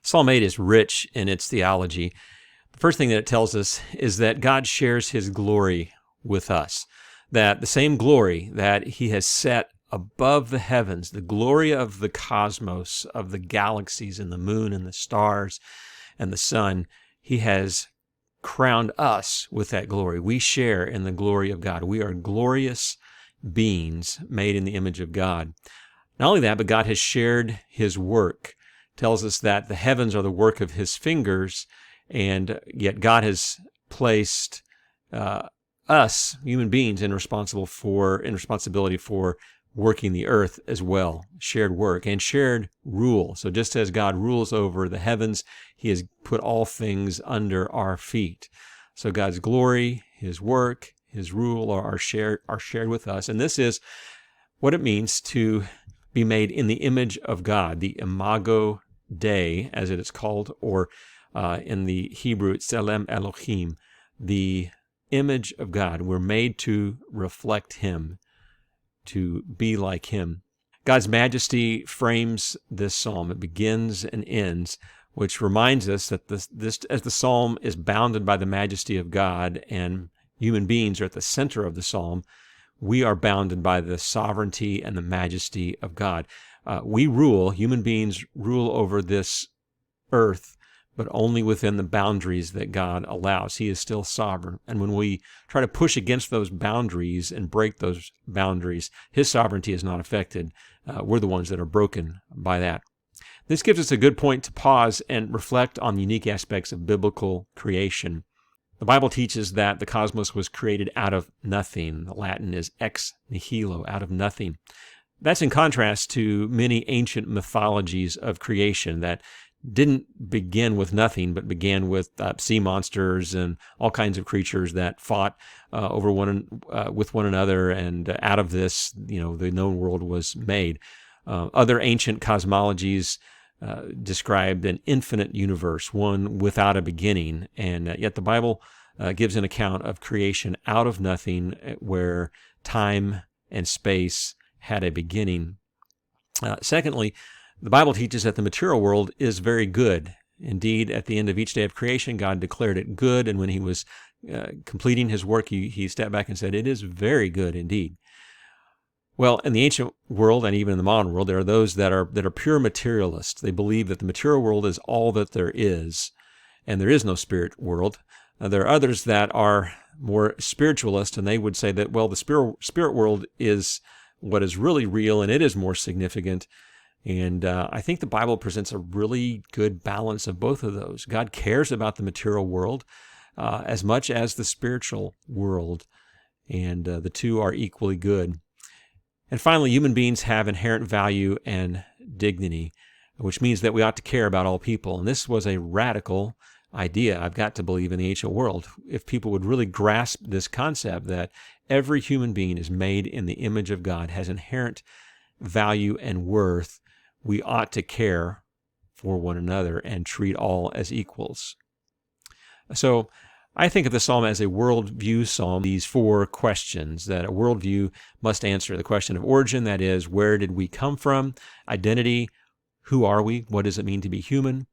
Psalm 8 is rich in its theology. The first thing that it tells us is that God shares his glory with us, that the same glory that he has set above the heavens, the glory of the cosmos, of the galaxies and the moon and the stars and the sun, he has crowned us with that glory. We share in the glory of God. We are glorious beings made in the image of God. Not only that, but God has shared his work. It tells us that the heavens are the work of his fingers, and yet God has placed us, human beings, in responsibility for working the earth as well. Shared work and shared rule. So just as God rules over the heavens, he has put all things under our feet. So God's glory, his work, his rule are shared with us. And this is what it means to be made in the image of God, the imago Dei, as it is called, or in the Hebrew, it's Tselem Elohim, the image of God. We're made to reflect him, to be like him. God's majesty frames this psalm. It begins and ends, which reminds us that this as the psalm is bounded by the majesty of God and human beings are at the center of the psalm, we are bounded by the sovereignty and the majesty of God. Human beings rule over this earth, but only within the boundaries that God allows. He is still sovereign. And when we try to push against those boundaries and break those boundaries, his sovereignty is not affected. We're the ones that are broken by that. This gives us a good point to pause and reflect on the unique aspects of biblical creation. The Bible teaches that the cosmos was created out of nothing. The Latin is ex nihilo, out of nothing. That's in contrast to many ancient mythologies of creation that didn't begin with nothing, but began with sea monsters and all kinds of creatures that fought with one another, and out of this, the known world was made. Other ancient cosmologies described an infinite universe, one without a beginning, and yet the Bible gives an account of creation out of nothing, where time and space had a beginning. Secondly, the Bible teaches that the material world is very good. Indeed, at the end of each day of creation, God declared it good, and when he was completing his work, he stepped back and said, "It is very good indeed." Well, in the ancient world and even in the modern world, there are those that are pure materialists. They believe that the material world is all that there is, and there is no spirit world. There are others that are more spiritualist, and they would say that, well, the spirit world is what is really real, and it is more significant. And I think the Bible presents a really good balance of both of those. God cares about the material world as much as the spiritual world, and the two are equally good. And finally, human beings have inherent value and dignity, which means that we ought to care about all people. And this was a radical idea, I've got to believe, in the ancient world. If people would really grasp this concept that every human being is made in the image of God, has inherent value and worth, we ought to care for one another and treat all as equals. So I think of the psalm as a worldview psalm. These four questions that a worldview must answer. The question of origin, that is, where did we come from? Identity, who are we? What does it mean to be human?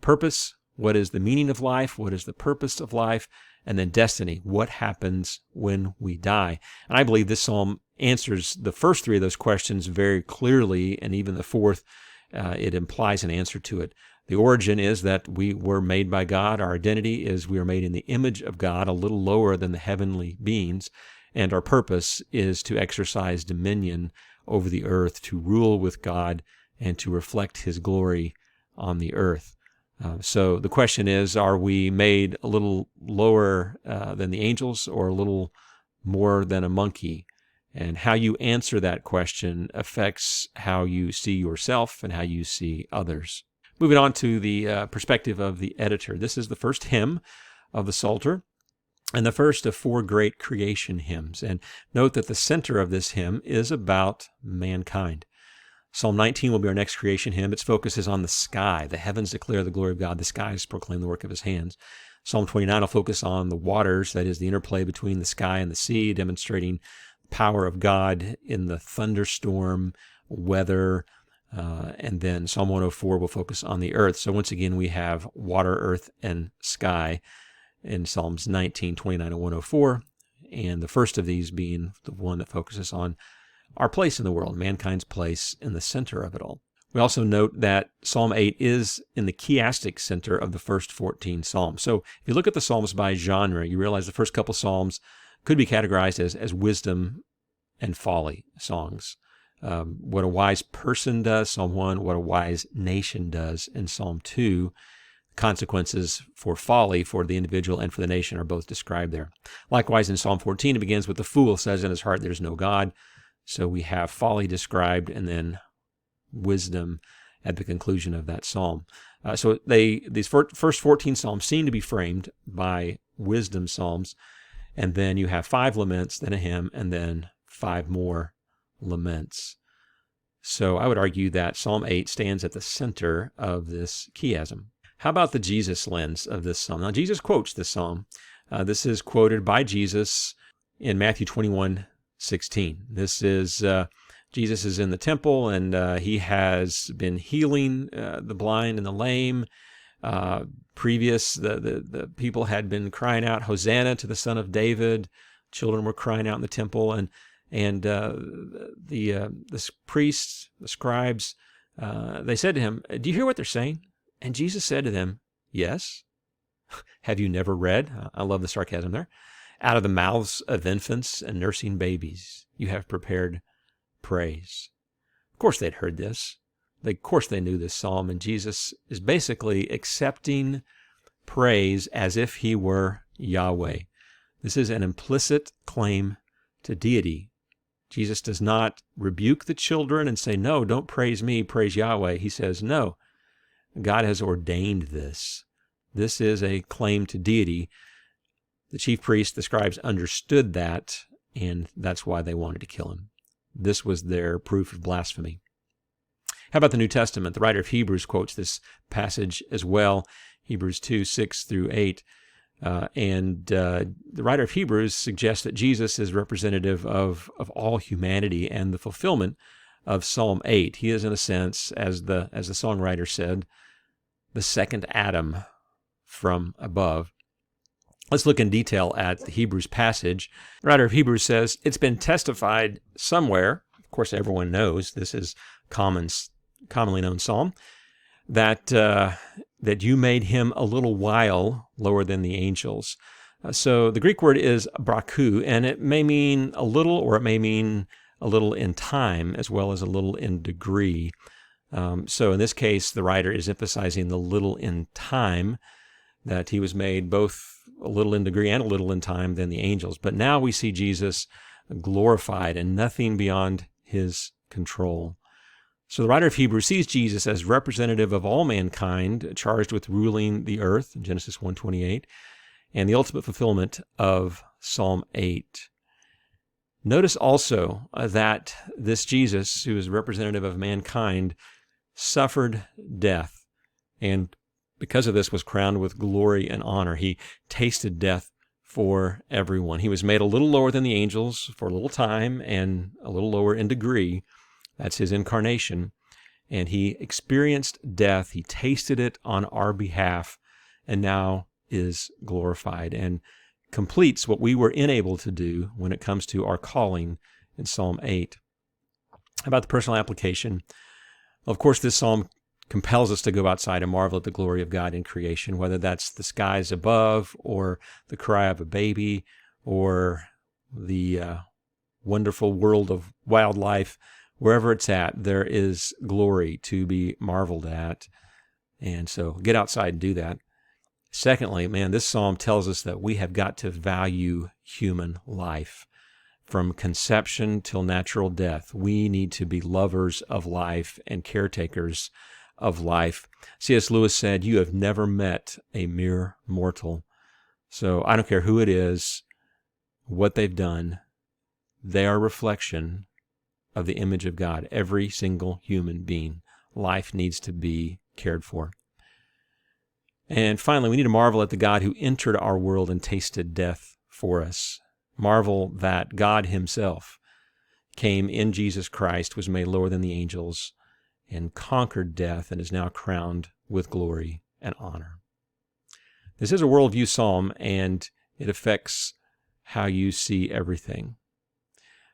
Purpose, what is the meaning of life? What is the purpose of life? And then destiny, what happens when we die? And I believe this psalm answers the first three of those questions very clearly, and even the fourth, it implies an answer to it. The origin is that we were made by God. Our identity is we are made in the image of God, a little lower than the heavenly beings. And our purpose is to exercise dominion over the earth, to rule with God, and to reflect his glory on the earth. So the question is, are we made a little lower than the angels, or a little more than a monkey? And how you answer that question affects how you see yourself and how you see others. Moving on to the perspective of the editor. This is the first hymn of the Psalter, and the first of four great creation hymns. And note that the center of this hymn is about mankind. Psalm 19 will be our next creation hymn. Its focus is on the sky. The heavens declare the glory of God. The skies proclaim the work of his hands. Psalm 29 will focus on the waters, that is, the interplay between the sky and the sea, demonstrating the power of God in the thunderstorm, weather, And then Psalm 104 will focus on the earth. So once again, we have water, earth, and sky in Psalms 19, 29, and 104. And the first of these being the one that focuses on our place in the world, mankind's place in the center of it all. We also note that Psalm 8 is in the chiastic center of the first 14 Psalms. So if you look at the Psalms by genre, you realize the first couple Psalms could be categorized as wisdom and folly songs. What a wise person does, Psalm 1, what a wise nation does in Psalm 2. Consequences for folly for the individual and for the nation are both described there. Likewise, in Psalm 14, it begins with the fool says in his heart, there's no God. So we have folly described and then wisdom at the conclusion of that psalm. So these first 14 psalms seem to be framed by wisdom psalms, and then you have 5 laments, then a hymn, and then 5 more laments. So I would argue that Psalm 8 stands at the center of this chiasm. How about the Jesus lens of this psalm? Now, Jesus quotes this psalm. This is quoted by Jesus in Matthew 21:16. This is Jesus is in the temple, and he has been healing the blind and the lame. The people had been crying out, Hosanna to the Son of David. Children were crying out in the temple, and the priests, the scribes, they said to him, do you hear what they're saying? And Jesus said to them, yes. Have you never read? I love the sarcasm there. Out of the mouths of infants and nursing babies, you have prepared praise. Of course they'd heard this. Of course they knew this psalm, and Jesus is basically accepting praise as if he were Yahweh. This is an implicit claim to deity. Jesus does not rebuke the children and say, no, don't praise me, praise Yahweh. He says, no, God has ordained this. This is a claim to deity. The chief priests, the scribes understood that, and that's why they wanted to kill him. This was their proof of blasphemy. How about the New Testament? The writer of Hebrews quotes this passage as well, Hebrews 2:6-8. The writer of Hebrews suggests that Jesus is representative of all humanity and the fulfillment of Psalm 8. He is, in a sense, as the songwriter said, the second Adam from above. Let's look in detail at the Hebrews passage. The writer of Hebrews says, it's been testified somewhere, of course everyone knows, this is commonly known psalm, that you made him a little while lower than the angels. So the Greek word is braku, and it may mean a little, or it may mean a little in time, as well as a little in degree. So in this case, the writer is emphasizing the little in time, that he was made both a little in degree and a little in time than the angels. But now we see Jesus glorified and nothing beyond his control. So the writer of Hebrews sees Jesus as representative of all mankind, charged with ruling the earth, in Genesis 1:28, and the ultimate fulfillment of Psalm 8. Notice also that this Jesus, who is representative of mankind, suffered death, and because of this was crowned with glory and honor. He tasted death for everyone. He was made a little lower than the angels for a little time and a little lower in degree. That's his incarnation. And he experienced death. He tasted it on our behalf and now is glorified and completes what we were unable to do when it comes to our calling in Psalm 8. How about the personal application? Of course, this psalm compels us to go outside and marvel at the glory of God in creation, whether that's the skies above or the cry of a baby or the wonderful world of wildlife. Wherever it's at, there is glory to be marveled at. And so get outside and do that. Secondly, this psalm tells us that we have got to value human life. From conception till natural death, we need to be lovers of life and caretakers of life. C.S. Lewis said, you have never met a mere mortal. So I don't care who it is, what they've done, they are a reflection of the image of God. Every single human being. Life needs to be cared for. And finally, we need to marvel at the God who entered our world and tasted death for us. Marvel that God himself came in Jesus Christ, was made lower than the angels, and conquered death and is now crowned with glory and honor. This is a worldview psalm, and it affects how you see everything.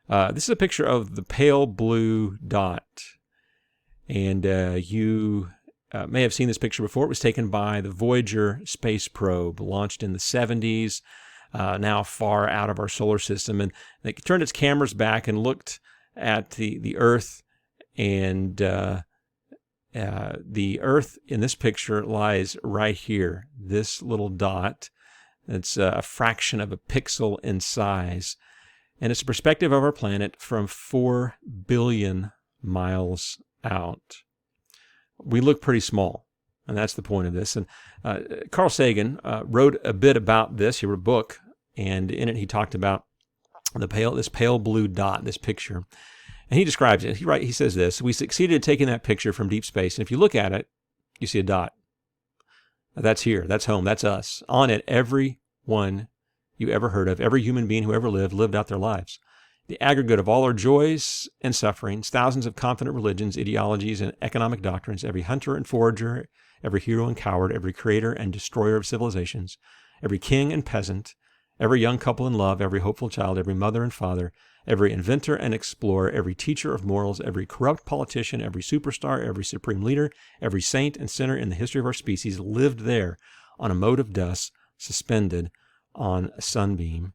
This is a picture of the pale blue dot, and you may have seen this picture before. It was taken by the Voyager space probe, launched in the 70s, now far out of our solar system, and it turned its cameras back and looked at the Earth, and the Earth in this picture lies right here, this little dot. It's a fraction of a pixel in size, and it's a perspective of our planet from 4 billion miles out. We look pretty small, and that's the point of this. And Carl Sagan wrote a bit about this. He wrote a book, and in it he talked about this pale blue dot, this picture. And he describes it. He says this: "We succeeded in taking that picture from deep space, and if you look at it, you see a dot. That's here. That's home. That's us. On it, every one you ever heard of, every human being who ever lived out their lives. The aggregate of all our joys and sufferings, thousands of confident religions, ideologies, and economic doctrines, every hunter and forager, every hero and coward, every creator and destroyer of civilizations, every king and peasant, every young couple in love, every hopeful child, every mother and father, every inventor and explorer, every teacher of morals, every corrupt politician, every superstar, every supreme leader, every saint and sinner in the history of our species lived there on a mote of dust suspended on a sunbeam.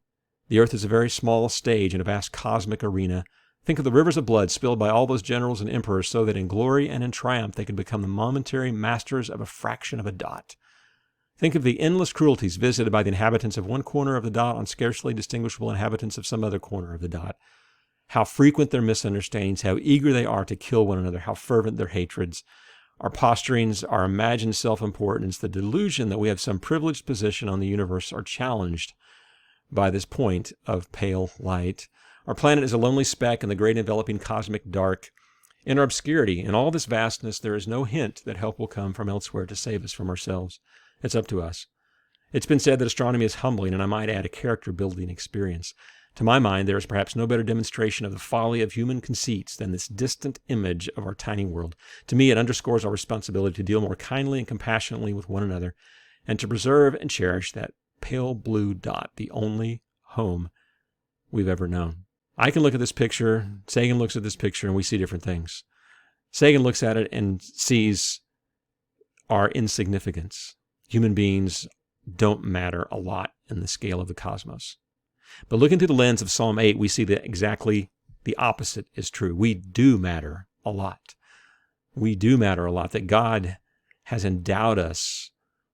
The earth is a very small stage in a vast cosmic arena. Think of the rivers of blood spilled by all those generals and emperors so that in glory and in triumph they could become the momentary masters of a fraction of a dot. Think of the endless cruelties visited by the inhabitants of one corner of the dot on scarcely distinguishable inhabitants of some other corner of the dot. How frequent their misunderstandings, how eager they are to kill one another, how fervent their hatreds. Our posturings, our imagined self-importance, the delusion that we have some privileged position on the universe are challenged by this point of pale light. Our planet is a lonely speck in the great enveloping cosmic dark. In our obscurity, in all this vastness, there is no hint that help will come from elsewhere to save us from ourselves. It's up to us. It's been said that astronomy is humbling, and I might add a character-building experience. To my mind, there is perhaps no better demonstration of the folly of human conceits than this distant image of our tiny world. To me, it underscores our responsibility to deal more kindly and compassionately with one another, and to preserve and cherish that pale blue dot, the only home we've ever known. I can look at this picture, Sagan looks at this picture, and we see different things. Sagan looks at it and sees our insignificance. Human beings don't matter a lot in the scale of the cosmos. But looking through the lens of Psalm 8, we see that exactly the opposite is true. We do matter a lot. We do matter a lot, that God has endowed us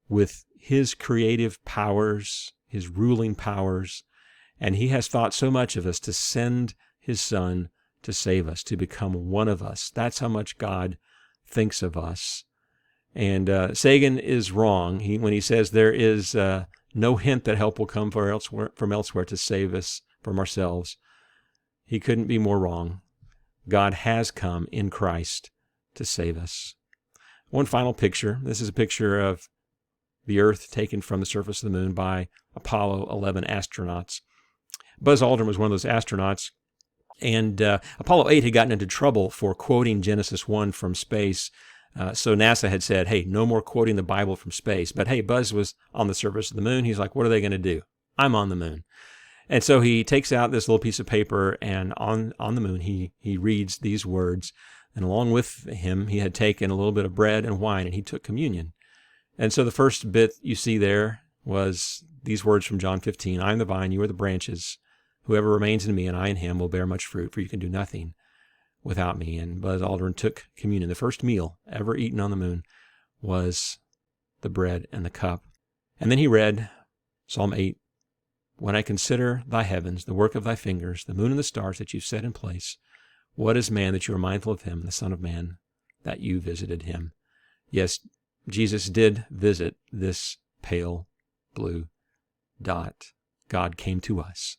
with His creative powers, His ruling powers, and He has thought so much of us to send His Son to save us, to become one of us. That's how much God thinks of us. And Sagan is wrong when he says there is no hint that help will come from elsewhere to save us from ourselves. He couldn't be more wrong. God has come in Christ to save us. One final picture. This is a picture of the Earth taken from the surface of the moon by Apollo 11 astronauts. Buzz Aldrin was one of those astronauts, and Apollo 8 had gotten into trouble for quoting Genesis 1 from space. So NASA had said, hey, no more quoting the Bible from space. But hey, Buzz was on the surface of the moon. He's like, what are they going to do? I'm on the moon. And so he takes out this little piece of paper, and on the moon he reads these words. And along with him, he had taken a little bit of bread and wine, and he took communion. And so the first bit you see there was these words from John 15, I am the vine, you are the branches. Whoever remains in me and I in him will bear much fruit, for you can do nothing without me. And Buzz Aldrin took communion. The first meal ever eaten on the moon was the bread and the cup. And then he read Psalm 8, when I consider thy heavens, the work of thy fingers, the moon and the stars that you've set in place, what is man that you are mindful of him, the Son of Man, that you visited him? Yes, Jesus did visit this pale blue dot. God came to us.